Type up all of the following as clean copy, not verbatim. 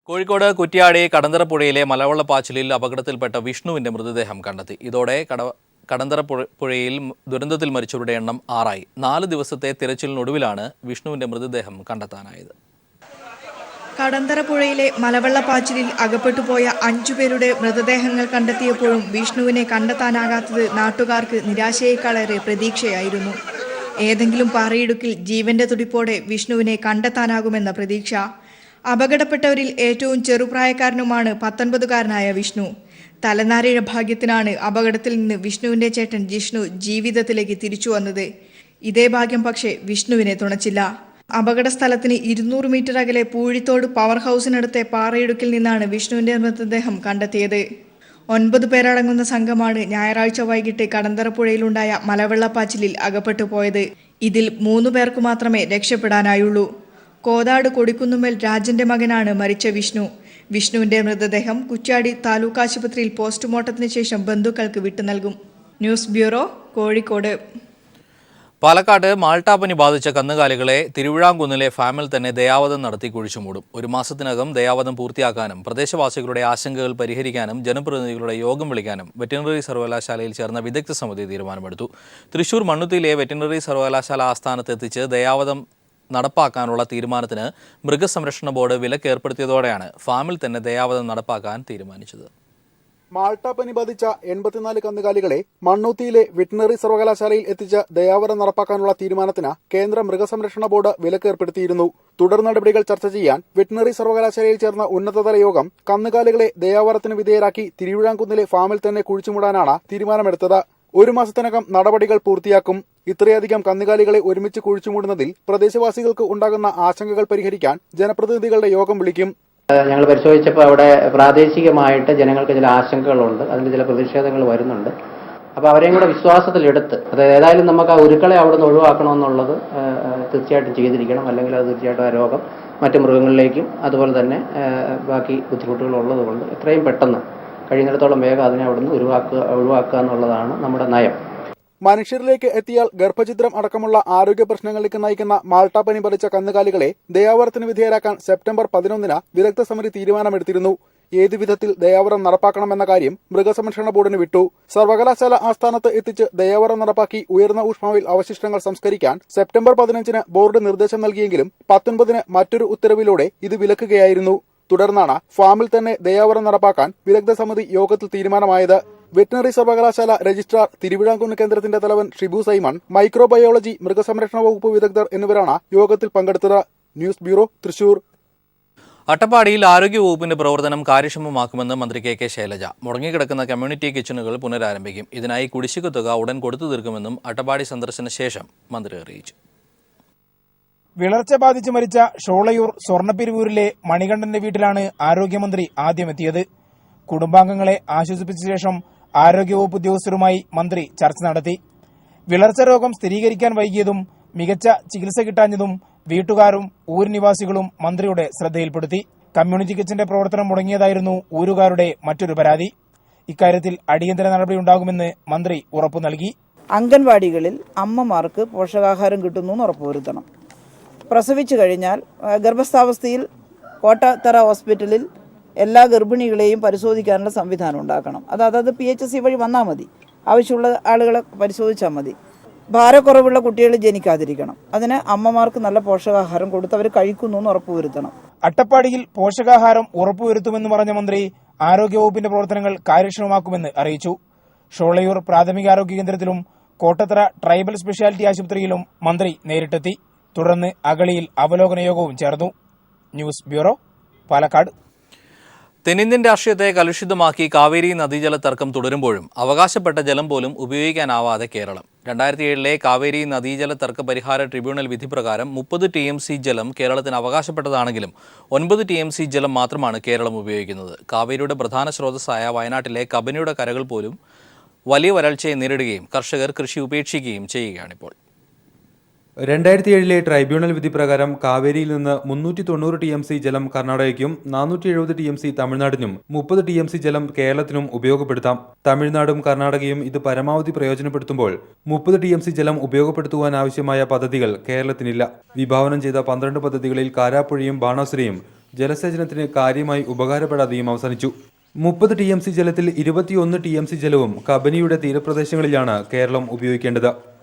കോഴിക്കോട് കുറ്റ്യാടി കടന്തറപ്പുഴയിലെ മലവെള്ളപ്പാച്ചിലിൽ അപകടത്തിൽപ്പെട്ട വിഷ്ണുവിന്റെ മൃതദേഹം കണ്ടെത്തി. ഇതോടെ കടന്തറപ്പുഴയിൽ ദുരന്തത്തിൽ മരിച്ചവരുടെ എണ്ണം 6 ആയി. 4 ദിവസത്തെ തിരച്ചിലിനൊടുവിലാണ് വിഷ്ണുവിന്റെ മൃതദേഹം കണ്ടെത്താനായത്. കടന്തറപ്പുഴയിലെ മലവെള്ളപ്പാച്ചിലിൽ അകപ്പെട്ടുപോയ 5 പേരുടെ മൃതദേഹങ്ങൾ കണ്ടെത്തിയപ്പോഴും വിഷ്ണുവിനെ കണ്ടെത്താനാകാത്തത് നാട്ടുകാർക്ക് നിരാശയേക്കാളേറെ പ്രതീക്ഷയായിരുന്നു. ഏതെങ്കിലും പാറയിടുക്കിൽ ജീവന്റെ തുടിപ്പോടെ വിഷ്ണുവിനെ കണ്ടെത്താനാകുമെന്ന പ്രതീക്ഷ. അപകടപ്പെട്ടവരിൽ ഏറ്റവും ചെറുപ്രായക്കാരനുമാണ് 19കാരനായ വിഷ്ണു. തലനാരിഴ ഭാഗ്യത്തിനാണ് അപകടത്തിൽ നിന്ന് വിഷ്ണുവിന്റെ ചേട്ടൻ ജിഷ്ണു ജീവിതത്തിലേക്ക് തിരിച്ചു വന്നത്. ഇതേ ഭാഗ്യം പക്ഷേ വിഷ്ണുവിനെ തുണച്ചില്ല. അപകട സ്ഥലത്തിന് 200 മീറ്റർ അകലെ പൂഴിത്തോട് പവർ ഹൗസിനടുത്തെ പാറയിടുക്കിൽ നിന്നാണ് വിഷ്ണുവിന്റെ മൃതദേഹം കണ്ടെത്തിയത്. 9 പേരടങ്ങുന്ന സംഘമാണ് ഞായറാഴ്ച വൈകിട്ട് കടന്തറപ്പുഴയിലുണ്ടായ മലവെള്ളപ്പാച്ചിലിൽ അകപ്പെട്ടു പോയത്. ഇതിൽ 3 പേർക്ക് മാത്രമേ രക്ഷപ്പെടാനായുള്ളൂ. കോതാട് കൊടിക്കുന്നുമേൽ രാജന്റെ മകനാണ് മരിച്ച വിഷ്ണു. വിഷ്ണുവിന്റെ മൃതദേഹം കുറ്റ്യാടി താലൂക്ക് ആശുപത്രിയിൽ പോസ്റ്റ്മോർട്ടത്തിന് ശേഷം ബന്ധുക്കൾക്ക് വിട്ടു നൽകും. News bureau, Kozhikode. പാലക്കാട് മാൾട്ടാപ്പനി ബാധിച്ച കന്നുകാലികളെ തിരുവിഴാംകുന്നിലെ ഫാമിൽ തന്നെ ദയാവധം നടത്തി കുഴിച്ചുമൂടും. 1 മാസത്തിനകം ദയാവധം പൂർത്തിയാക്കാനും പ്രദേശവാസികളുടെ ആശങ്കകൾ പരിഹരിക്കാനും ജനപ്രതിനിധികളുടെ യോഗം വിളിക്കാനും വെറ്റിനറി സർവകലാശാലയിൽ ചേർന്ന വിദഗ്ധ സമിതി തീരുമാനമെടുത്തു. തൃശൂർ മണ്ണുത്തിയിലെ വെറ്റിനറി സർവകലാശാല ആസ്ഥാനത്തെത്തിച്ച് ദയാവധം നടപ്പാക്കാനുള്ള തീരുമാനത്തിന് മൃഗസംരക്ഷണ ബോർഡ് വിലക്ക് ഏർപ്പെടുത്തിയതോടെയാണ് ഫാമിൽ തന്നെ ദയാവധം നടപ്പാക്കാൻ തീരുമാനിച്ചത്. മാൾട്ടാപ്പനി ബാധിച്ച 84 കന്നുകാലികളെ മണ്ണൂത്തിയിലെ വെറ്റിനറി സർവകലാശാലയിൽ എത്തിച്ച് ദയാവധം നടപ്പാക്കാനുള്ള തീരുമാനത്തിന് കേന്ദ്ര മൃഗസംരക്ഷണ ബോർഡ് വിലക്ക് ഏർപ്പെടുത്തിയിരുന്നു. തുടർ നടപടികൾ ചർച്ച ചെയ്യാൻ വെറ്റിനറി സർവകലാശാലയിൽ ചേർന്ന ഉന്നതതല യോഗം കന്നുകാലികളെ ദയാവധത്തിന് വിധേയരാക്കി തിരുവിഴാംകുന്നിലെ ഫാമിൽ തന്നെ കുഴിച്ചുമൂടാനാണ് തീരുമാനമെടുത്തത്. 1 മാസത്തിനകം നടപടികൾ പൂർത്തിയാക്കും. ഇത്രയധികം കന്നുകാലികളെ ഒരുമിച്ച് കുഴിച്ചുമൂടുന്നതിൽ പ്രദേശവാസികൾക്ക് ഉണ്ടാകുന്ന ആശങ്കകൾ പരിഹരിക്കാൻ ജനപ്രതിനിധികളുടെ യോഗം വിളിക്കും. ഞങ്ങൾ പരിശോധിച്ചപ്പോൾ അവിടെ പ്രാദേശികമായിട്ട് ജനങ്ങൾക്ക് ചില ആശങ്കകളുണ്ട്, അതിന് ചില പ്രതിഷേധങ്ങൾ വരുന്നുണ്ട്. അപ്പോൾ അവരെയും കൂടെ വിശ്വാസത്തിലെടുത്ത്, അതായത് ഏതായാലും നമുക്ക് ആ ഉരുക്കളെ അവിടെ നിന്ന് ഒഴിവാക്കണമെന്നുള്ളത് തീർച്ചയായിട്ടും ചെയ്തിരിക്കണം. അല്ലെങ്കിൽ അത് തീർച്ചയായിട്ടും ആ രോഗം മറ്റു മൃഗങ്ങളിലേക്കും അതുപോലെ തന്നെ ബാക്കി ബുദ്ധിമുട്ടുകളുള്ളത് കൊണ്ട് എത്രയും പെട്ടെന്ന് കഴിയുന്നിടത്തോളം വേഗം അതിനെ അവിടെ നിന്ന് ഒഴിവാക്കുക എന്നുള്ളതാണ് നമ്മുടെ നയം. മനുഷ്യരിലേക്ക് എത്തിയാൽ ഗർഭഛിദ്രം അടക്കമുള്ള ആരോഗ്യ പ്രശ്നങ്ങളിലേക്ക് നയിക്കുന്ന മാൾട്ടാപ്പനി ബാധിച്ച കന്നുകാലികളെ ദയാവധത്തിന് വിധേയരാക്കാൻ സെപ്റ്റംബർ 11 വിദഗ്ധ സമിതി തീരുമാനമെടുത്തിരുന്നു. ഏതു വിധത്തിൽ ദയാവധം നടപ്പാക്കണമെന്ന കാര്യം മൃഗസംരക്ഷണ ബോർഡിന് വിട്ടു. സർവകലാശാല ആസ്ഥാനത്ത് എത്തിച്ച് ദയാവധം നടപ്പാക്കി ഉയർന്ന ഊഷ്മാവിൽ അവശിഷ്ടങ്ങൾ സംസ്കരിക്കാൻ സെപ്റ്റംബർ 15 ബോർഡ് നിർദ്ദേശം നൽകിയെങ്കിലും 19 മറ്റൊരു ഉത്തരവിലൂടെ ഇത് വിലക്കുകയായിരുന്നു. തുടർന്നാണ് ഫാമിൽ തന്നെ ദയാവധം നടപ്പാക്കാൻ വിദഗ്ധ സമിതി യോഗത്തിൽ തീരുമാനമായത്. വെറ്റിനറി സർവകലാശാല രജിസ്ട്രാർ, തിരുവിഴാംകുന്ന് കേന്ദ്രത്തിന്റെ തലവൻ ഷിബു സൈമൺ, മൈക്രോബയോളജി, മൃഗസംരക്ഷണ വകുപ്പ് വിദഗ്ധർ എന്നിവരാണ് യോഗത്തിൽ പങ്കെടുത്തത്. News bureau, Thrissur. അട്ടപ്പാടിയിൽ ആരോഗ്യവകുപ്പിന്റെ പ്രവർത്തനം കാര്യക്ഷമമാക്കുമെന്ന് മന്ത്രി കെ ശൈലജ. മുടങ്ങിക്കിടക്കുന്ന കമ്മ്യൂണിറ്റി കിച്ചണുകൾ പുനരാരംഭിക്കും. ഇതിനായി കുടിശ്ശിക തുക ഉടൻ കൊടുത്തു തീർക്കുമെന്നും അട്ടപ്പാടി സന്ദർശന ശേഷം മന്ത്രി അറിയിച്ചു. വിളർച്ച ബാധിച്ച് മരിച്ച ഷോളയൂർ സ്വർണ്ണപ്പിരിവൂരിലെ മണികണ്ഠന്റെ വീട്ടിലാണ് ആരോഗ്യമന്ത്രി ആദ്യമെത്തിയത്. കുടുംബാംഗങ്ങളെ ആശ്വസിപ്പിച്ച ശേഷം ആരോഗ്യവകുപ്പ് ഉദ്യോഗസ്ഥരുമായി മന്ത്രി ചർച്ച നടത്തി. വിളർച്ച രോഗം സ്ഥിരീകരിക്കാൻ വൈകിയതും മികച്ച ചികിത്സ കിട്ടാഞ്ഞതും വീട്ടുകാരും ഊര് നിവാസികളും മന്ത്രിയുടെ ശ്രദ്ധയിൽപ്പെടുത്തി. കമ്മ്യൂണിറ്റി കിച്ചന്റെ പ്രവർത്തനം മുടങ്ങിയതായിരുന്നു ഊരുകാരുടെ മറ്റൊരു പരാതി. ഇക്കാര്യത്തിൽ അടിയന്തര നടപടിയുണ്ടാകുമെന്ന് മന്ത്രി ഉറപ്പു നൽകി. അംഗൻവാടികളിൽ അമ്മമാർക്ക് പോഷകാഹാരം കിട്ടുന്നു ഉറപ്പുവരുത്തണം. പ്രസവിച്ചു കഴിഞ്ഞാൽ ഗർഭസ്ഥാവസ്ഥയിൽ കോട്ടത്തറ ഹോസ്പിറ്റലിൽ എല്ലാ ഗർഭിണികളെയും പരിശോധിക്കാനുള്ള സംവിധാനം ഉണ്ടാക്കണം. അതത് PHC വഴി വന്നാൽ മതി. ആവശ്യമുള്ള ആളുകളെ പരിശോധിച്ചാൽ മതി. ഭാരക്കുറവുള്ള കുട്ടികൾ ജനിക്കാതിരിക്കണം. അതിന് അമ്മമാർക്ക് നല്ല പോഷകാഹാരം കൊടുത്ത് അവർ കഴിക്കുന്നു എന്ന് ഉറപ്പുവരുത്തണം. അട്ടപ്പാടിയിൽ പോഷകാഹാരം ഉറപ്പുവരുത്തുമെന്ന് പറഞ്ഞ മന്ത്രി ആരോഗ്യവകുപ്പിന്റെ പ്രവർത്തനങ്ങൾ കാര്യക്ഷമമാക്കുമെന്ന് അറിയിച്ചു. ഷോളയൂർ പ്രാഥമികാരോഗ്യ കേന്ദ്രത്തിലും കോട്ടത്തറ ട്രൈബൽ സ്പെഷ്യാലിറ്റി ആശുപത്രിയിലും മന്ത്രി നേരിട്ടെത്തി. തുടർന്ന് അഗളിയിൽ അവലോകന യോഗവും ചേർന്നു. News bureau, Palakkad. തെന്നിന്ത്യൻ രാഷ്ട്രീയത്തെ കലുഷിതമാക്കി കാവേരി നദീജല തർക്കം തുടരുമ്പോഴും അവകാശപ്പെട്ട ജലം പോലും ഉപയോഗിക്കാനാവാതെ കേരളം. 2007 കാവേരി നദീജല തർക്ക പരിഹാര ട്രിബ്യൂണൽ വിധി പ്രകാരം 30 TMC ജലം കേരളത്തിന് അവകാശപ്പെട്ടതാണെങ്കിലും 9 TMC ജലം മാത്രമാണ് കേരളം ഉപയോഗിക്കുന്നത്. കാവേരിയുടെ പ്രധാന സ്രോതസ്സായ വയനാട്ടിലെ കബനിയുടെ കരകൾ പോലും വലിയ വരൾച്ചയെ നേരിടുകയും കർഷകർ കൃഷി ഉപേക്ഷിക്കുകയും ചെയ്യുകയാണിപ്പോൾ. 2007 ട്രൈബ്യൂണൽ വിധി പ്രകാരം കാവേരിയിൽ നിന്ന് 390 TMC ജലം കർണാടകയ്ക്കും 470 TMC തമിഴ്നാടിനും 30 TMC ജലം കേരളത്തിനും ഉപയോഗപ്പെടുത്താം. തമിഴ്നാടും കർണാടകയും ഇത് പരമാവധി പ്രയോജനപ്പെടുത്തുമ്പോൾ 30 TMC ജലം ഉപയോഗപ്പെടുത്തുവാനാവശ്യമായ പദ്ധതികൾ കേരളത്തിനില്ല. വിഭാവനം ചെയ്ത 12 പദ്ധതികളിൽ കാരാപ്പുഴയും ബാണാസുരയും ജലസേചനത്തിന് കാര്യമായി ഉപകാരപ്പെടാതെയും അവസാനിച്ചു. 30 TMC ജലത്തിൽ 21 TMC ജലവും കബനിയുടെ തീരപ്രദേശങ്ങളിലാണ് കേരളം ഉപയോഗിക്കേണ്ടത്.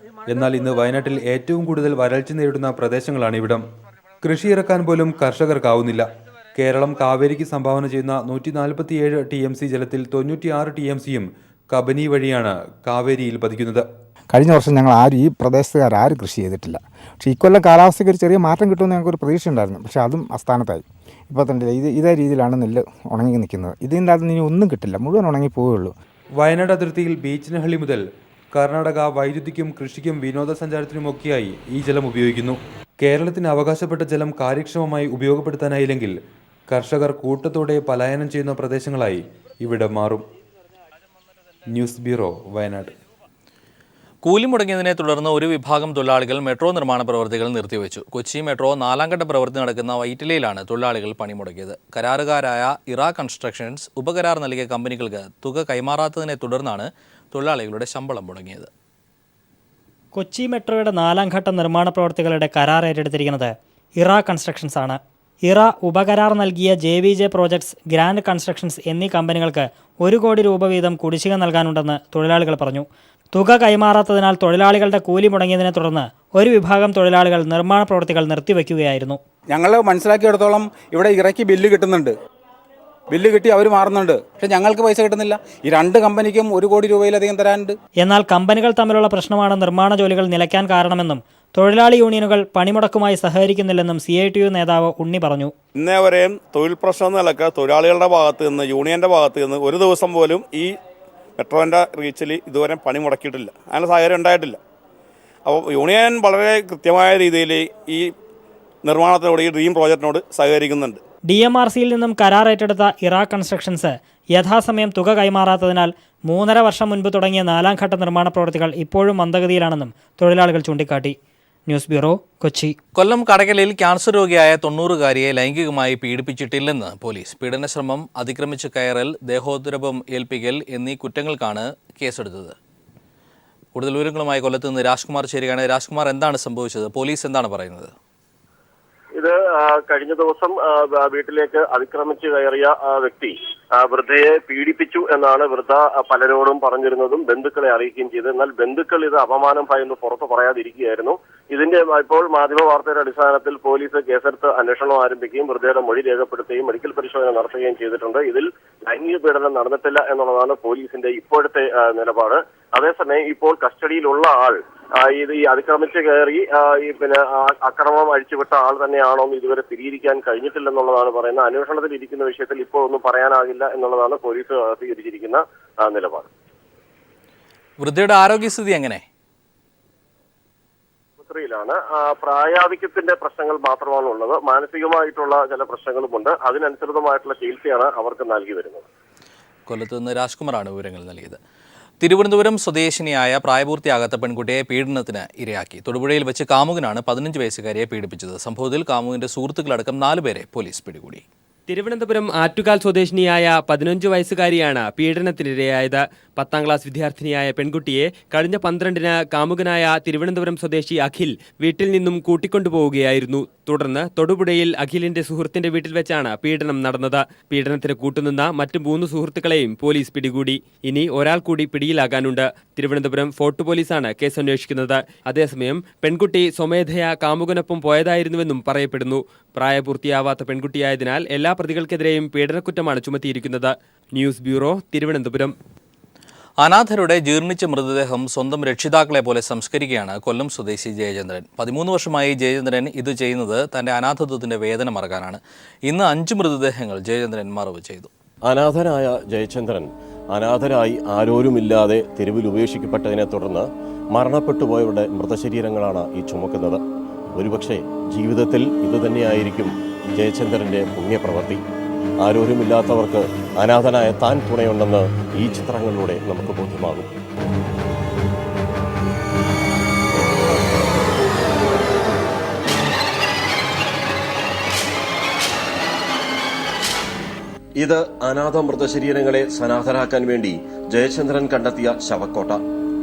എന്നാൽ ഇന്ന് വയനാട്ടിൽ ഏറ്റവും കൂടുതൽ വരൾച്ച നേരിടുന്ന പ്രദേശങ്ങളാണ് ഇവിടം. കൃഷി ഇറക്കാൻ പോലും കർഷകർക്കാവുന്നില്ല. കേരളം കാവേരിക്ക് സംഭാവന ചെയ്യുന്ന 147 TMC ജലത്തിൽ 96 TMCയും കബനി വഴിയാണ് കാവേരിയിൽ പതിക്കുന്നത്. കഴിഞ്ഞ വർഷം ഞങ്ങൾ ആരും ഈ പ്രദേശത്തുകാരും കൃഷി ചെയ്തിട്ടില്ല. പക്ഷേ ഇക്കൊല്ലം കാലാവസ്ഥയ്ക്ക് ഒരു ചെറിയ മാറ്റം കിട്ടുമെന്ന് ഞങ്ങൾക്കൊരു പ്രതീക്ഷ ഉണ്ടായിരുന്നു. പക്ഷേ അതും അസ്ഥാനത്തായി. ഇപ്പോൾ തന്നെ ഇതേ രീതിയിലാണ് നെല്ല് ഉണങ്ങി നിൽക്കുന്നത്. ഇതിൻ്റെ അകത്ത് ഇനി ഒന്നും കിട്ടില്ല, മുഴുവൻ ഉണങ്ങി പോവുകയുള്ളൂ. വയനാട് അതിർത്തിയിൽ ബീച്ചിനഹള്ളി മുതൽ കർണാടക വൈദ്യുതിക്കും കൃഷിക്കും വിനോദസഞ്ചാരത്തിനുമൊക്കെയായി ഈ ജലം ഉപയോഗിക്കുന്നു. കേരളത്തിന് അവകാശപ്പെട്ട ജലം കാര്യക്ഷമമായി ഉപയോഗപ്പെടുത്താനായില്ലെങ്കിൽ കർഷകർ കൂട്ടത്തോടെ പലായനം ചെയ്യുന്ന പ്രദേശങ്ങളായി ഇവിടെ മാറും. News bureau, Wayanad. കൂലി മുടങ്ങിയതിനെ തുടർന്ന് ഒരു വിഭാഗം തൊഴിലാളികൾ മെട്രോ നിർമ്മാണ പ്രവൃത്തികൾ നിർത്തിവെച്ചു. കൊച്ചി മെട്രോ 4ാം ഘട്ട പ്രവൃത്തി നടക്കുന്ന വൈറ്റിലയിലാണ് തൊഴിലാളികൾ പണിമുടക്കിയത്. കരാറുകാരായ ഇറ കൺസ്ട്രക്ഷൻസ് ഉപകരാർ നൽകിയ കമ്പനികൾക്ക് തുക കൈമാറാത്തതിനെ തുടർന്നാണ് തൊഴിലാളികളുടെ ശമ്പളം മുടങ്ങിയത്. കൊച്ചി മെട്രോയുടെ 4ാം ഘട്ട നിർമ്മാണ പ്രവൃത്തികളുടെ കരാർ ഏറ്റെടുത്തിരിക്കുന്നത് ഇറ കൺസ്ട്രക്ഷൻസ് ആണ്. ഇറ ഉപകരാർ നൽകിയ JVJ പ്രോജക്ട്സ്, ഗ്രാൻഡ് കൺസ്ട്രക്ഷൻസ് എന്നീ കമ്പനികൾക്ക് 1 കോടി രൂപ വീതം കുടിശ്ശിക നൽകാനുണ്ടെന്ന് തൊഴിലാളികൾ പറഞ്ഞു. തുക കൈമാറാത്തതിനാൽ തൊഴിലാളികളുടെ കൂലി മുടങ്ങിയതിനെ തുടർന്ന് ഒരു വിഭാഗം തൊഴിലാളികൾ നിർമ്മാണ പ്രവൃത്തികൾ നിർത്തിവെക്കുകയായിരുന്നു. ഞങ്ങൾ മനസ്സിലാക്കിയെടുത്തോളം ഇവിടെ ഇറക്കി ബില്ല് കിട്ടുന്നുണ്ട്, ബില്ല് കിട്ടി അവർ മാറുന്നുണ്ട്. പക്ഷെ ഞങ്ങൾക്ക് പൈസ കിട്ടുന്നില്ല. ഈ 2 കമ്പനിക്കും 1 കോടി രൂപയിലധികം തരാനുണ്ട്. എന്നാൽ കമ്പനികൾ തമ്മിലുള്ള പ്രശ്നമാണ് നിർമ്മാണ ജോലികൾ നിലയ്ക്കാൻ കാരണമെന്നും തൊഴിലാളി യൂണിയനുകൾ പണിമുടക്കുമായി സഹകരിക്കുന്നില്ലെന്നും CITU നേതാവ് ഉണ്ണി പറഞ്ഞു. ഇന്നേ വരെയും തൊഴിൽ പ്രശ്നം നിലക്ക് തൊഴിലാളികളുടെ ഭാഗത്ത് നിന്ന്, യൂണിയൻ്റെ ഭാഗത്ത് നിന്ന് ഒരു ദിവസം പോലും ഈ മെട്രോൻ്റെ റീച്ചിൽ ഇതുവരെ പണി മുടക്കിയിട്ടില്ല. അങ്ങനെ സാഹചര്യം ഉണ്ടായിട്ടില്ല. അപ്പോൾ യൂണിയൻ വളരെ കൃത്യമായ രീതിയിൽ ഈ നിർമ്മാണത്തിനോട്, ഈ ഡ്രീം പ്രോജക്റ്റിനോട് സഹകരിക്കുന്നുണ്ട്. DMRCയിൽ നിന്നും കരാർ ഏറ്റെടുത്ത ഇറ കൺസ്ട്രക്ഷൻസ് യഥാസമയം തുക കൈമാറാത്തതിനാൽ 3.5 വർഷം മുൻപ് തുടങ്ങിയ 4ാം ഘട്ട നിർമ്മാണ പ്രവൃത്തികൾ ഇപ്പോഴും മന്ദഗതിയിലാണെന്നും തൊഴിലാളികൾ ചൂണ്ടിക്കാട്ടി. News bureau, Kochi. കൊല്ലം കടയ്ക്കലിൽ ക്യാൻസർ രോഗിയായ 90-കാരിയെ ലൈംഗികമായി പീഡിപ്പിച്ചിട്ടില്ലെന്ന് പോലീസ്. പീഡനശ്രമം, അതിക്രമിച്ച് കയറൽ, ദേഹോദ്രവം ഏൽപ്പിക്കൽ എന്നീ കുറ്റങ്ങൾക്കാണ് കേസെടുത്തത്. കൂടുതൽ വിവരങ്ങളുമായി കൊല്ലത്ത് നിന്ന് രാജ്കുമാർ ചേരുകയാണ്. രാജ്കുമാർ, എന്താണ് സംഭവിച്ചത്? പോലീസ് എന്താണ് പറയുന്നത്? ഇത് കഴിഞ്ഞ ദിവസം വീട്ടിലേക്ക് അതിക്രമിച്ച് കയറിയ വ്യക്തി വൃദ്ധയെ പീഡിപ്പിച്ചു എന്നാണ് വൃദ്ധ പലരോടും പറഞ്ഞിരുന്നതും ബന്ധുക്കളെ അറിയിക്കുകയും ചെയ്തത്. എന്നാൽ ബന്ധുക്കൾ ഇത് അപമാനം ഭയന്ന് പുറത്ത് പറയാതിരിക്കുകയായിരുന്നു. ഇതിന്റെ ഇപ്പോൾ മാധ്യമ വാർത്തയുടെ അടിസ്ഥാനത്തിൽ പോലീസ് കേസെടുത്ത് അന്വേഷണം ആരംഭിക്കുകയും വൃദ്ധയുടെ മൊഴി രേഖപ്പെടുത്തുകയും മെഡിക്കൽ പരിശോധന നടത്തുകയും ചെയ്തിട്ടുണ്ട്. ഇതിൽ ലൈംഗിക പീഡനം നടന്നിട്ടില്ല എന്നുള്ളതാണ് പോലീസിന്റെ ഇപ്പോഴത്തെ നിലപാട്. അതേസമയം ഇപ്പോൾ കസ്റ്റഡിയിലുള്ള ആൾ ഈ അതിക്രമിച്ച് കയറി അക്രമം അഴിച്ചുവിട്ട ആൾ തന്നെയാണോ എന്ന് ഇതുവരെ സ്ഥിരീകരിക്കാൻ കഴിഞ്ഞിട്ടില്ലെന്നുള്ളതാണ് പറയുന്നത്. അന്വേഷണത്തിൽ ഇരിക്കുന്ന വിഷയത്തിൽ ഇപ്പോൾ ഒന്നും പറയാനാകില്ല എന്നുള്ളതാണ് പോലീസ് സ്വീകരിച്ചിരിക്കുന്ന നിലപാട്. വൃദ്ധയുടെ ആരോഗ്യസ്ഥിതി എങ്ങനെ? ാണ് പ്രായാധിക്യത്തിന്റെ പ്രശ്നങ്ങൾ മാത്രമാണ് ഉള്ളത്. മാനസികമായിട്ടുള്ള ചില പ്രശ്നങ്ങളുമുണ്ട്. അതിനനുസൃതമായിട്ടുള്ള ചികിത്സയാണ് അവർക്ക് നൽകി വരുന്നത്. കൊല്ലത്ത് നിന്ന് രാജ്കുമാറാണ് വിവരങ്ങൾ നൽകിയത്. തിരുവനന്തപുരം സ്വദേശിനിയായ പ്രായപൂർത്തിയാകാത്ത പെൺകുട്ടിയെ പീഡനത്തിന് ഇരയാക്കി. തൊടുപുഴയിൽ വെച്ച് കാമുകനാണ് 15 വയസ്സുകാരിയെ പീഡിപ്പിച്ചത്. സംഭവത്തിൽ കാമുകന്റെ സുഹൃത്തുക്കളടക്കം 4 പേരെ പോലീസ് പിടികൂടി. തിരുവനന്തപുരം ആറ്റുകാൽ സ്വദേശിനിയായ 15 വയസ്സുകാരിയാണ് പീഡനത്തിനിരയായത്. 10ാം ക്ലാസ് വിദ്യാർത്ഥിനിയായ പെൺകുട്ടിയെ കഴിഞ്ഞ 12-ന് കാമുകനായ തിരുവനന്തപുരം സ്വദേശി അഖിൽ വീട്ടിൽ നിന്നും കൂട്ടിക്കൊണ്ടുപോവുകയായിരുന്നു. തുടർന്ന് തൊടുപുഴയിൽ അഖിലിന്റെ സുഹൃത്തിന്റെ വീട്ടിൽ വെച്ചാണ് പീഡനം നടന്നത്. പീഡനത്തിന് കൂട്ടുനിന്ന മറ്റ് 3 സുഹൃത്തുക്കളെയും പോലീസ് പിടികൂടി. ഇനി ഒരാൾ കൂടി പിടിയിലാകാനുണ്ട്. തിരുവനന്തപുരം ഫോർട്ട് പോലീസാണ് കേസ് അന്വേഷിക്കുന്നത്. അതേസമയം പെൺകുട്ടി സ്വമേധയാ കാമുകനൊപ്പം പോയതായിരുന്നുവെന്നും പറയപ്പെടുന്നു. പ്രായപൂർത്തിയാവാത്ത പെൺകുട്ടിയായതിനാൽ എല്ലാ പ്രതികൾക്കെതിരെയും പീഡനക്കുറ്റമാണ് ചുമത്തിയിരിക്കുന്നത്. News bureau, Thiruvananthapuram. അനാഥരുടെ ജീർണിച്ച മൃതദേഹം സ്വന്തം രക്ഷിതാക്കളെ പോലെ സംസ്കരിക്കുകയാണ് കൊല്ലം സ്വദേശി ജയചന്ദ്രൻ. 13 വർഷമായി ജയചന്ദ്രൻ ഇത് ചെയ്യുന്നത് തന്റെ അനാഥത്വത്തിന്റെ വേദന മറക്കാനാണ്. ഇന്ന് 5 മൃതദേഹങ്ങൾ ജയചന്ദ്രൻ മറവ് ചെയ്തു. അനാഥനായ ജയചന്ദ്രൻ അനാഥരായി ആരോരുമില്ലാതെ തെരുവിൽ ഉപേക്ഷിക്കപ്പെട്ടതിനെ തുടർന്ന് മരണപ്പെട്ടുപോയവരുടെ മൃതശരീരങ്ങളാണ് ഈ ചുമക്കുന്നത്. ഒരുപക്ഷെ ജീവിതത്തിൽ ഇതുതന്നെയായിരിക്കും ജയചന്ദ്രന്റെ പുണ്യപ്രവൃത്തി. ആരോരുമില്ലാത്തവർക്ക് അനാഥനായ താൻ തുണയുണ്ടെന്ന് ഈ ചിത്രങ്ങളിലൂടെ നമുക്ക് ബോധ്യമാകും. ഇത് അനാഥ മൃതശരീരങ്ങളെ സനാഥരാക്കാൻ വേണ്ടി ജയചന്ദ്രൻ കണ്ടെത്തിയ ശവക്കോട്ട.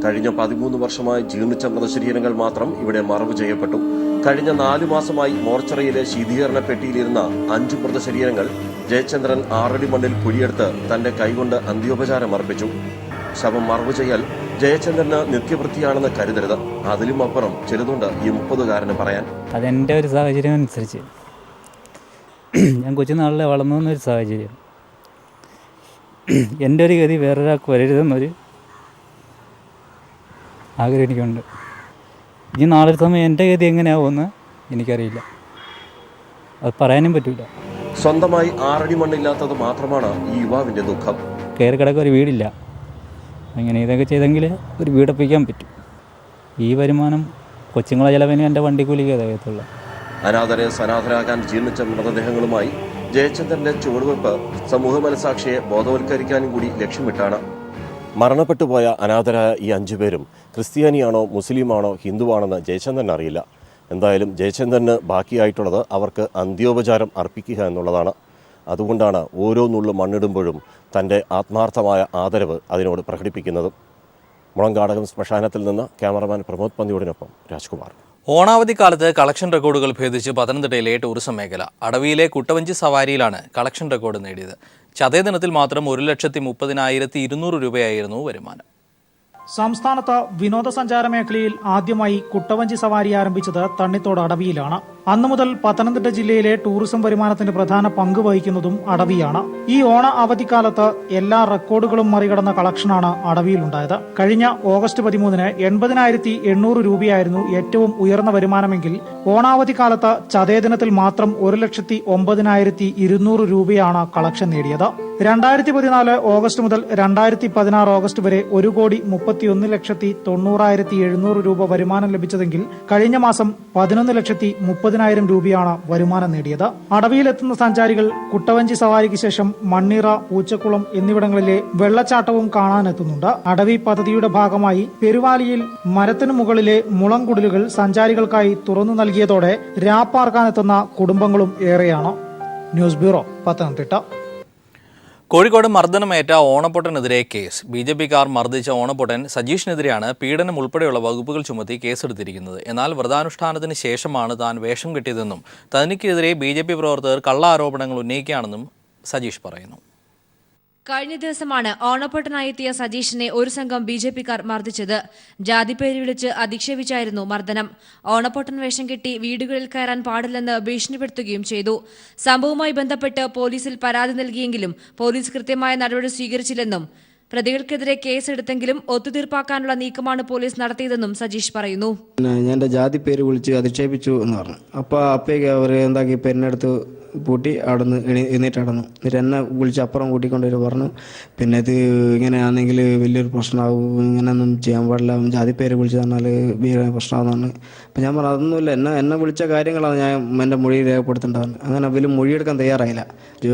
കഴിഞ്ഞ 13 വർഷമായി ജീർണിച്ച മൃതശരീരങ്ങൾ മാത്രം ഇവിടെ മറവ് ചെയ്യപ്പെട്ടു. കഴിഞ്ഞ 4 മാസമായി മോർച്ചറിയിലെ ശീതീകരണ പെട്ടിയിലിരുന്ന 5 മൃതശരീരങ്ങൾ ജയചന്ദ്രൻ 6 അടി മണ്ണിൽ കുഴിയെടുത്ത് തന്റെ കൈകൊണ്ട് അന്ത്യോപചാരം അർപ്പിച്ചു. ശവം മറവ് ചെയ്യൽ ജയചന്ദ്രന് നിത്യവൃത്തിയാണെന്ന് കരുതരുത്. അതിലും അപ്പുറം ചിലതുണ്ട് ഈ 30-കാരന് പറയാൻ. അതെൻ്റെ ഒരു സാഹചര്യം അനുസരിച്ച് ഞാൻ കൊച്ചുനാളിലെ വളർന്നു വന്നൊരു സാഹചര്യം. എൻ്റെ ഒരു ഗതി വേറൊരാൾക്ക് വരരുതെന്നൊരു ആഗ്രഹം എനിക്കുണ്ട്. ഈ നാളൊരു സമയം എൻ്റെ ഗതി എങ്ങനെയാവുമെന്ന് എനിക്കറിയില്ല, അത് പറയാനും പറ്റില്ല. സ്വന്തമായി 6 അടി മണ്ണില്ലാത്തത് മാത്രമാണ് ഈ യുവാവിൻ്റെ ദുഃഖം. കയറി കിടക്കാൻ ഒരു വീടില്ല. അങ്ങനെ ഇതൊക്കെ ചെയ്തെങ്കിൽ ഒരു വീടൊപ്പിക്കാൻ പറ്റും. ഈ വരുമാനം കൊച്ചുങ്ങളെ ചിലവിന് എൻ്റെ വണ്ടിക്കൂലിക്ക് തകയത്തുള്ള. അനാഥരെ സനാഥരാകാൻ ജീർണിച്ച മൃതദേഹങ്ങളുമായി ജയചന്ദ്രന്റെ ചുവടുവെപ്പ് സമൂഹ മനസാക്ഷിയെ ബോധവൽക്കരിക്കാനും കൂടി ലക്ഷ്യമിട്ടാണ്. മരണപ്പെട്ടുപോയ അനാഥരായ ഈ 5 പേരും ക്രിസ്ത്യാനിയാണോ മുസ്ലിമാണോ ഹിന്ദുവാണെന്ന് ജയചന്ദ്രൻ അറിയില്ല. എന്തായാലും ജയചന്ദ്രന് ബാക്കിയായിട്ടുള്ളത് അവർക്ക് അന്ത്യോപചാരം അർപ്പിക്കുക എന്നുള്ളതാണ്. അതുകൊണ്ടാണ് ഓരോ നുള്ളു മണ്ണിടുമ്പോഴും തൻ്റെ ആത്മാർത്ഥമായ ആദരവ് അതിനോട് പ്രകടിപ്പിക്കുന്നത്. മുളങ്കാടകം ശ്മശാനത്തിൽ നിന്ന് ക്യാമറമാൻ പ്രമോദ് പന്തിയോടിനൊപ്പം രാജ്കുമാർ. ഓണാവധിക്കാലത്ത് കളക്ഷൻ റെക്കോർഡുകൾ ഭേദിച്ച് പത്തനംതിട്ടയിലെ ടൂറിസം മേഖല. അടവിയിലെ കുട്ടവഞ്ചി സവാരിയിലാണ് കളക്ഷൻ റെക്കോർഡ് നേടിയത്. ചതയ ദിനത്തിൽ മാത്രം 1,30,200 രൂപയായിരുന്നു വരുമാനം. സംസ്ഥാനത്ത് വിനോദസഞ്ചാര മേഖലയിൽ ആദ്യമായി കുട്ടവഞ്ചി സവാരി ആരംഭിച്ചത് തണ്ണിത്തോട് അടവിയിലാണ്. അന്നു മുതൽ പത്തനംതിട്ട ജില്ലയിലെ ടൂറിസം വരുമാനത്തിന് പ്രധാന പങ്ക് വഹിക്കുന്നതും അടവിയാണ്. ഈ ഓണ അവധിക്കാലത്ത് എല്ലാ റെക്കോർഡുകളും മറികടന്ന കളക്ഷനാണ് അടവിയിലുണ്ടായത്. കഴിഞ്ഞ ഓഗസ്റ്റ് 13-ന് 80,800 രൂപയായിരുന്നു ഏറ്റവും ഉയർന്ന വരുമാനമെങ്കിൽ ഓണാവധിക്കാലത്ത് ചതയദിനത്തിൽ മാത്രം 1,09,200 രൂപയാണ് കളക്ഷൻ നേടിയത്. 2014 ഓഗസ്റ്റ് മുതൽ 2016 ഓഗസ്റ്റ് വരെ 1,31,90,700 രൂപ വരുമാനം ലഭിച്ചതെങ്കിൽ കഴിഞ്ഞ മാസം 11,30,000 രൂപയാണ് വരുമാനം നേടിയത്. അടവിയിലെത്തുന്ന സഞ്ചാരികൾ കുട്ടവഞ്ചി സവാരിക്ക് ശേഷം മണ്ണീറ, പൂച്ചക്കുളം എന്നിവിടങ്ങളിലെ വെള്ളച്ചാട്ടവും കാണാനെത്തുന്നുണ്ട്. അടവി പദ്ധതിയുടെ ഭാഗമായി പെരുവാലിയിൽ മരത്തിനു മുകളിലെ മുളംകുടിലുകൾ സഞ്ചാരികൾക്കായി തുറന്നു നൽകിയതോടെ രാപ്പാർക്കാനെത്തുന്ന കുടുംബങ്ങളും ഏറെയാണ്. News bureau, Pathanamthitta. കോഴിക്കോട് മർദ്ദനമേറ്റ ഓണപ്പൊട്ടനെതിരെ കേസ്. BJP-കാർ മർദ്ദിച്ച ഓണപ്പൊട്ടൻ സജീഷിനെതിരെയാണ് പീഡനം ഉൾപ്പെടെയുള്ള വകുപ്പുകൾ ചുമത്തി കേസെടുത്തിരിക്കുന്നത്. എന്നാൽ വ്രതാനുഷ്ഠാനത്തിന് ശേഷമാണ് താൻ വേഷം കെട്ടിയതെന്നും തനിക്കെതിരെ BJP പ്രവർത്തകർ കള്ള ആരോപണങ്ങൾ ഉന്നയിക്കുകയാണെന്നും സജീഷ് പറയുന്നു. കഴിഞ്ഞ ദിവസമാണ് ഓണപ്പൊട്ടനായി എത്തിയ സജീഷിനെ ഒരു സംഘം BJP-കാർ മർദ്ദിച്ചത്. ജാതിപ്പേര് വിളിച്ച് അധിക്ഷേപിച്ചായിരുന്നു മർദ്ദനം. ഓണപ്പൊട്ടൻ വേഷം കെട്ടി വീടുകളിൽ കയറാൻ പാടില്ലെന്ന് ഭീഷണിപ്പെടുത്തുകയും ചെയ്തു. സംഭവവുമായി ബന്ധപ്പെട്ട് പോലീസിൽ പരാതി നൽകിയെങ്കിലും പോലീസ് കൃത്യമായ നടപടി സ്വീകരിച്ചില്ലെന്നും പ്രതികൾക്കെതിരെ കേസെടുത്തെങ്കിലും ഒത്തുതീർപ്പാക്കാനുള്ള നീക്കമാണ് പോലീസ് നടത്തിയതെന്നും സജീഷ് പറയുന്നു. ഞാൻ എൻ്റെ ജാതിപ്പേര് വിളിച്ച് അധിക്ഷേപിച്ചു എന്ന് പറഞ്ഞു. അപ്പോൾ അപ്പോഴേക്ക് അവർ എന്താക്കി പെരിനടുത്ത് പൂട്ടി അവിടെ നിന്ന് എഴുന്നേറ്റ് നടന്നു. എന്നിട്ട് എന്നെ വിളിച്ച് അപ്പുറം കൂട്ടിക്കൊണ്ടുവരും പറഞ്ഞു, പിന്നെ ഇത് ഇങ്ങനെയാണെങ്കിൽ വലിയൊരു പ്രശ്നമാവും, ഇങ്ങനെയൊന്നും ചെയ്യാൻ പാടില്ല, ജാതിപ്പേര് വിളിച്ച് തന്നാൽ പ്രശ്നമാകുന്നതാണ്. അപ്പം ഞാൻ പറഞ്ഞു അതൊന്നുമില്ല, എന്നെ വിളിച്ച കാര്യങ്ങളാണ് ഞാൻ എൻ്റെ മൊഴി രേഖപ്പെടുത്തേണ്ടതാണ്. അങ്ങനെ അതിൽ മൊഴിയെടുക്കാൻ തയ്യാറായില്ല.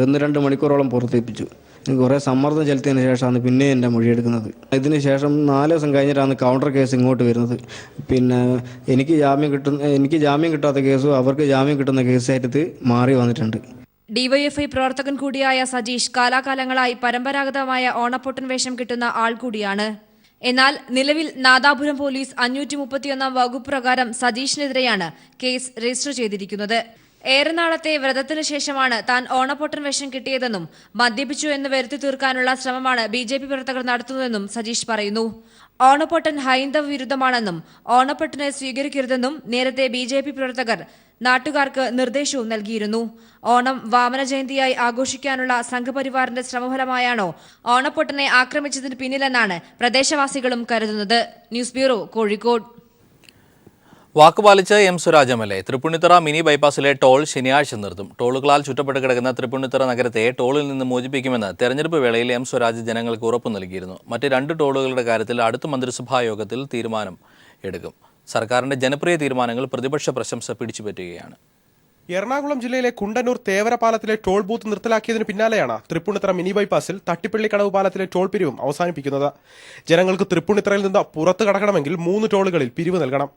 1-2 മണിക്കൂറോളം പുറത്തേപ്പിച്ചു. കുറേ സമ്മർദ്ദം ചെലുത്തിയതിന് ശേഷമാണ് പിന്നെ എൻ്റെ മൊഴിയെടുക്കുന്നത്. ഇതിന് ശേഷം 4 ദിവസം കഴിഞ്ഞിട്ടാണ് കൗണ്ടർ കേസ് ഇങ്ങോട്ട് വരുന്നത്. പിന്നെ എനിക്ക് ജാമ്യം കിട്ടാത്ത കേസും അവർക്ക് ജാമ്യം കിട്ടുന്ന കേസായിട്ട് മാറി വന്നിട്ടുണ്ട്. DYFI പ്രവർത്തകൻ കൂടിയായ സജീഷ് കാലാകാലങ്ങളായി പരമ്പരാഗതമായ ഓണപ്പൊട്ടൻ വേഷം കിട്ടുന്ന ആൾ കൂടിയാണ്. എന്നാൽ നിലവിൽ നാദാപുരം പോലീസ് 531 വകുപ്പ് പ്രകാരം സജീഷിനെതിരെയാണ് കേസ് രജിസ്റ്റർ ചെയ്തിരിക്കുന്നത്. ഏറെ നാളത്തെ വ്രതത്തിനു ശേഷമാണ് താൻ ഓണപ്പൊട്ടൻ വേഷം കിട്ടിയതെന്നും മദ്യപിച്ചു എന്ന് വരുത്തി തീർക്കാനുള്ള ശ്രമമാണ് BJP പ്രവർത്തകർ നടത്തുന്നതെന്നും സജീഷ് പറയുന്നു. ഓണപ്പൊട്ടൻ ഹൈന്ദവ വിരുദ്ധമാണെന്നും ഓണപ്പൊട്ടനെ സ്വീകരിക്കരുതെന്നും നേരത്തെ BJP പ്രവർത്തകർ നാട്ടുകാർക്ക് നിർദ്ദേശവും നൽകിയിരുന്നു. ഓണം വാമന ജയന്തിയായി ആഘോഷിക്കാനുള്ള സംഘപരിവാറിന്റെ ശ്രമഫലമായാണോ ഓണപ്പൊട്ടനെ ആക്രമിച്ചതിന് പിന്നിലെന്നാണ് പ്രദേശവാസികളും കരുതുന്നത്. News bureau, Kozhikode. വാക്കുപാലിച്ച് M. Swaraj MLA. Tripunithura mini ബൈപ്പാസിലെ ടോൾ ശനിയാഴ്ച നിർത്തും. ടോളുകളാൽ ചുറ്റപ്പെട്ട് കിടക്കുന്ന തൃപ്പൂണിത്തുറ നഗരത്തെ ടോളിൽ നിന്ന് മോചിപ്പിക്കുമെന്ന് തെരഞ്ഞെടുപ്പ് വേളയിൽ M. സ്വരാജ് ജനങ്ങൾക്ക് ഉറപ്പു നൽകിയിരുന്നു. മറ്റ് 2 ടോളുകളുടെ കാര്യത്തിൽ അടുത്ത മന്ത്രിസഭാ യോഗത്തിൽ തീരുമാനം എടുക്കും. സർക്കാരിന്റെ ജനപ്രിയ തീരുമാനങ്ങൾ പ്രതിപക്ഷ പ്രശംസ പിടിച്ചുപറ്റുകയാണ്. എറണാകുളം ജില്ലയിലെ കുണ്ടന്നൂർ തേവര പാലത്തിലെ ടോൾ ബൂത്ത് നിർത്തലാക്കിയതിന് പിന്നാലെയാണ് തൃപ്പൂണിത്തുറ മിനി ബൈപ്പാസിൽ തട്ടിപ്പള്ളിക്കടവ് പാലത്തിലെ ടോൾ പിരിവും അവസാനിപ്പിക്കുന്നത്. ജനങ്ങൾക്ക് തൃപ്പൂണിത്തുറയിൽ നിന്ന് പുറത്തു കടക്കണമെങ്കിൽ 3 ടോളുകളിൽ പിരിവ് നൽകണം.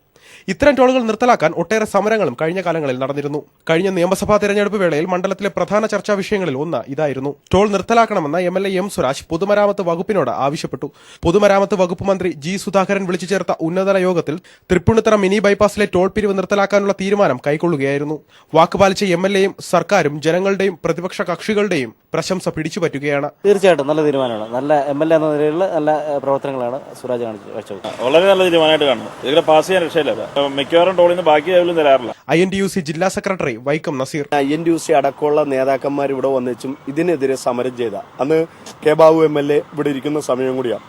ഇത്തരം ടോളുകൾ നിർത്തലാക്കാൻ ഒട്ടേറെ സമരങ്ങളും കഴിഞ്ഞ കാലങ്ങളിൽ നടന്നിരുന്നു. കഴിഞ്ഞ നിയമസഭാ തെരഞ്ഞെടുപ്പ് വേളയിൽ മണ്ഡലത്തിലെ പ്രധാന ചർച്ചാ വിഷയങ്ങളിൽ ഒന്ന് ഇതായിരുന്നു. ടോൾ നിർത്തലാക്കണമെന്ന MLA M. സ്വരാജ് പൊതുമരാമത്ത് വകുപ്പിനോട് ആവശ്യപ്പെട്ടു. പൊതുമരാമത്ത് വകുപ്പ് മന്ത്രി G. സുധാകരൻ വിളിച്ചു ചേർത്ത ഉന്നതതല യോഗത്തിൽ തൃപ്പൂണിത്തുറ മിനി ബൈപ്പാസിലെ ടോൾ പിരിവ് നിർത്തലാക്കാനുള്ള തീരുമാനം കൈക്കൊള്ളുകയായിരുന്നു. വാക്കുപാലിച്ച MLAയും സർക്കാരും ജനങ്ങളുടെയും പ്രതിപക്ഷ കക്ഷികളുടെയും പ്രശംസ പിടിച്ചുപറ്റുകയാണ്. തീർച്ചയായിട്ടും നല്ല തീരുമാനമാണ്. നല്ല MLA എന്ന നിലയിലുള്ള നല്ല പ്രവർത്തനങ്ങളാണ് സുരാജ് കാണിച്ചത്. വളരെ നല്ല തീരുമാനമായിട്ട് കാണുന്നു. ഇതിലെ പാസ് ചെയ്യാൻ രക്ഷയില്ല. മിക്കവാറും ടോളിന് ബാക്കി ആയാലും തരാറില്ല. INTUC ജില്ലാ സെക്രട്ടറി വൈക്കം നസീർ. INTUC അടക്കമുള്ള നേതാക്കന്മാർ ഇവിടെ വന്നിച്ചും ഇതിനെതിരെ സമരം ചെയ്ത അന്ന് കെ ബാബു MLA ഇവിടെ ഇരിക്കുന്ന സമയം കൂടിയാണ്.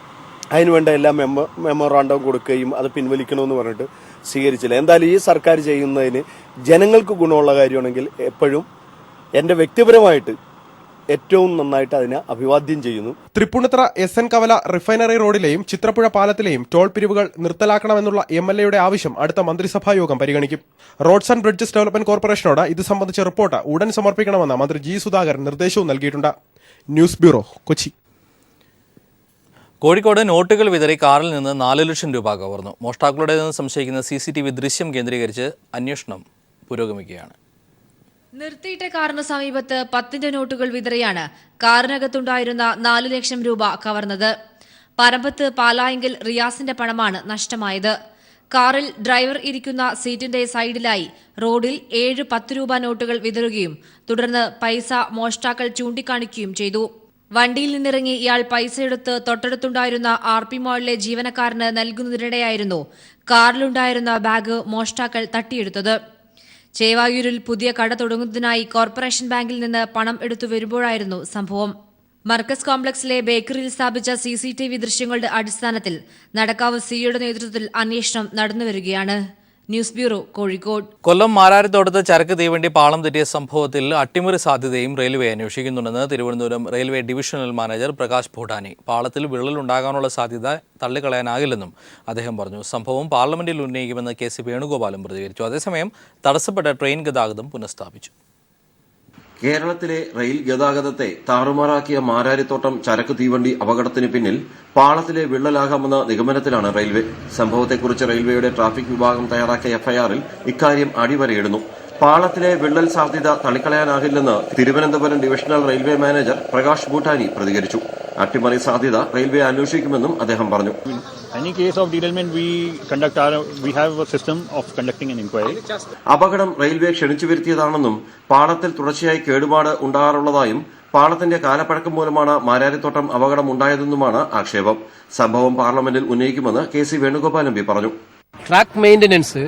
അതിനുവേണ്ട എല്ലാ മെമ്മോറാണ്ടം കൊടുക്കുകയും അത് പിൻവലിക്കണമെന്ന് പറഞ്ഞിട്ട് സ്വീകരിച്ചില്ല. എന്തായാലും ഈ സർക്കാർ ചെയ്യുന്നതിന് ജനങ്ങൾക്ക് ഗുണമുള്ള കാര്യമാണെങ്കിൽ എപ്പോഴും എൻ്റെ വ്യക്തിപരമായിട്ട് ഏറ്റവും നന്നായിട്ട് അതിനെ അഭിവാദ്യം ചെയ്യുന്നു. തൃപ്പൂണിത്തുറ SN കവല റിഫൈനറി റോഡിലെയും ചിത്രപ്പുഴ പാലത്തിലെയും ടോൾ പിരിവുകൾ നിർത്തലാക്കണമെന്നുള്ള MLAയുടെ ആവശ്യം അടുത്ത മന്ത്രിസഭാ യോഗം പരിഗണിക്കും. റോഡ്സ് ആൻഡ് ബ്രിഡ്ജസ് ഡെവലപ്മെന്റ് കോർപ്പറേഷനോട് ഇത് സംബന്ധിച്ച റിപ്പോർട്ട് ഉടൻ സമർപ്പിക്കണമെന്ന് മന്ത്രി G. സുധാകരൻ നിർദ്ദേശവും നൽകിയിട്ടുണ്ട്. News bureau, Kochi. കോഴിക്കോട് നോട്ടുകൾ വിതറി കാറിൽ നിന്ന് 4 ലക്ഷം രൂപ കവർന്നു. മോഷ്ടാക്കളുടേതെന്ന് സംശയിക്കുന്ന CCTV ദൃശ്യം കേന്ദ്രീകരിച്ച് അന്വേഷണം പുരോഗമിക്കുകയാണ്. നിർത്തിയിട്ട കാറിന് സമീപത്ത് 10 നോട്ടുകൾ വിതറിയാണ് കാറിനകത്തുണ്ടായിരുന്ന 4 ലക്ഷം രൂപ കവർന്നത്. പരമ്പത്ത് പാലായെങ്കിൽ റിയാസിന്റെ പണമാണ് നഷ്ടമായത്. കാറിൽ ഡ്രൈവർ ഇരിക്കുന്ന സീറ്റിന്റെ സൈഡിലായി റോഡിൽ 7 10 രൂപ നോട്ടുകൾ വിതറുകയും തുടർന്ന് പൈസ മോഷ്ടാക്കൾ ചൂണ്ടിക്കാണിക്കുകയും ചെയ്തു. വണ്ടിയിൽ നിന്നിറങ്ങി ഇയാൾ പൈസയെടുത്ത് തൊട്ടടുത്തുണ്ടായിരുന്ന RP മാളിലെ ജീവനക്കാരന് നൽകുന്നതിനിടെയായിരുന്നു കാറിലുണ്ടായിരുന്ന ബാഗ് മോഷ്ടാക്കൾ തട്ടിയെടുത്തത്. ചേവായൂരിൽ പുതിയ കട തുടങ്ങുന്നതിനായി കോർപ്പറേഷൻ ബാങ്കിൽ നിന്ന് പണം എടുത്തു വരുമ്പോഴായിരുന്നു സംഭവം. മർക്കസ് കോംപ്ലക്സിലെ ബേക്കറിയിൽ സ്ഥാപിച്ച CCTV ദൃശ്യങ്ങളുടെ അടിസ്ഥാനത്തിൽ നടക്കാവ് സിയുടെ നേതൃത്വത്തിൽ അന്വേഷണം നടന്നുവരികയാണ്. News bureau, Kozhikode. കൊല്ലം മാരാരിത്തോട്ടത്ത് ചരക്ക് തീവണ്ടി പാളം തെറ്റിയ സംഭവത്തിൽ അട്ടിമറി സാധ്യതയും റെയിൽവേ അന്വേഷിക്കുന്നുണ്ടെന്ന് Thiruvananthapuram railway divisional manager Prakash Bhutani. പാളത്തിൽ വിള്ളലുണ്ടാകാനുള്ള സാധ്യത തള്ളിക്കളയാനാകില്ലെന്നും അദ്ദേഹം പറഞ്ഞു. സംഭവം പാർലമെന്റിൽ ഉന്നയിക്കുമെന്ന് KC വേണുഗോപാലും പ്രതികരിച്ചു. അതേസമയം തടസ്സപ്പെട്ട ട്രെയിൻ ഗതാഗതം പുനഃസ്ഥാപിച്ചു. കേരളത്തിലെ റെയിൽ ഗതാഗതത്തെ താറുമാറാക്കിയ മാരാരിത്തോട്ടം ചരക്ക് തീവണ്ടി അപകടത്തിന് പിന്നിൽ പാളത്തിലെ വിള്ളലാകാമെന്ന നിഗമനത്തിലാണ് റെയിൽവേ. സംഭവത്തെക്കുറിച്ച് റെയിൽവേയുടെ ട്രാഫിക് വിഭാഗം തയ്യാറാക്കിയ FIRൽ ഇക്കാര്യം അടിവരയിടുന്നു. പാളത്തിലെ വിള്ളൽ സാധ്യത തള്ളിക്കളയാനാകില്ലെന്ന് Thiruvananthapuram divisional railway manager Prakash Bhutani പ്രതികരിച്ചു. അട്ടിമറി സാധ്യത റെയിൽവേ അന്വേഷിക്കുമെന്നും അദ്ദേഹം പറഞ്ഞു. അപകടം റെയിൽവേ ക്ഷണിച്ചു വരുത്തിയതാണെന്നും പാളത്തിൽ തുടർച്ചയായി കേടുപാട് ഉണ്ടാകാറുള്ളതായും പാളത്തിന്റെ കാലപ്പഴക്കം മൂലമാണ് മാരാരിത്തോട്ടം അപകടം ഉണ്ടായതെന്നുമാണ് ആക്ഷേപം. സംഭവം പാർലമെന്റിൽ ഉന്നയിക്കുമെന്ന് KC വേണുഗോപാൽ MP പറഞ്ഞു. ട്രാക്ക് മെയിന്റനൻസ്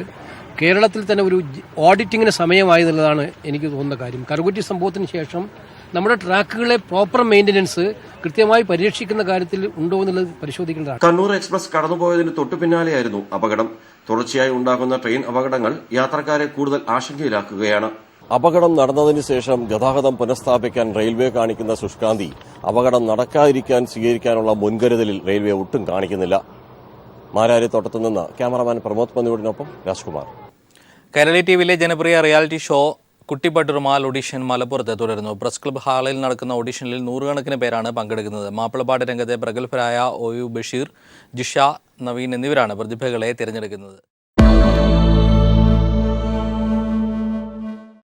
കേരളത്തിൽ തന്നെ ഒരു ഓഡിറ്റിങ്ങിന് സമയമായി എന്നുള്ളതാണ് എനിക്ക് തോന്നുന്ന കാര്യം. കറുകുറ്റി സംഭവത്തിന് ശേഷം നമ്മുടെ ട്രാക്കുകളെ പ്രോപ്പർ മെയിന്റനൻസ് കൃത്യമായി പരീക്ഷിക്കുന്ന കാര്യത്തിൽ ഉണ്ടോ എന്നുള്ളത് പരിശോധിക്കേണ്ടതാണ്. കണ്ണൂർ എക്സ്പ്രസ് കടന്നുപോയതിന് തൊട്ടു പിന്നാലെയായിരുന്നു അപകടം. തുടർച്ചയായി ഉണ്ടാകുന്ന ട്രെയിൻ അപകടങ്ങൾ യാത്രക്കാരെ കൂടുതൽ ആശങ്കയിലാക്കുകയാണ്. അപകടം നടന്നതിന് ശേഷം ഗതാഗതം പുനഃസ്ഥാപിക്കാൻ റെയിൽവേ കാണിക്കുന്ന ശുഷ്കാന്തി അപകടം നടക്കാതിരിക്കാൻ സ്വീകരിക്കാനുള്ള മുൻകരുതലിൽ റെയിൽവേ ഒട്ടും കാണിക്കുന്നില്ല. മാരാരിത്തോട്ടത്തു നിന്ന് ക്യാമറമാൻ പ്രമോദ് പന്നിയോടിനൊപ്പം രാജ്കുമാർ. കൈരളി TVയിലെ ജനപ്രിയ റിയാലിറ്റി ഷോ കുട്ടിപ്പട്ടുറുമാൽ ഓഡിഷൻ മലപ്പുറത്ത് തുടരുന്നു. പ്രസ് ക്ലബ് ഹാളിൽ നടക്കുന്ന ഓഡിഷനിൽ 100 കണക്കിന് പേരാണ് പങ്കെടുക്കുന്നത്. മാപ്പിളപ്പാട്ട് രംഗത്തെ പ്രഗത്ഭരായ OU ബഷീർ, ജിഷ, നവീൻ എന്നിവരാണ് പ്രതിഭകളെ തിരഞ്ഞെടുക്കുന്നത്.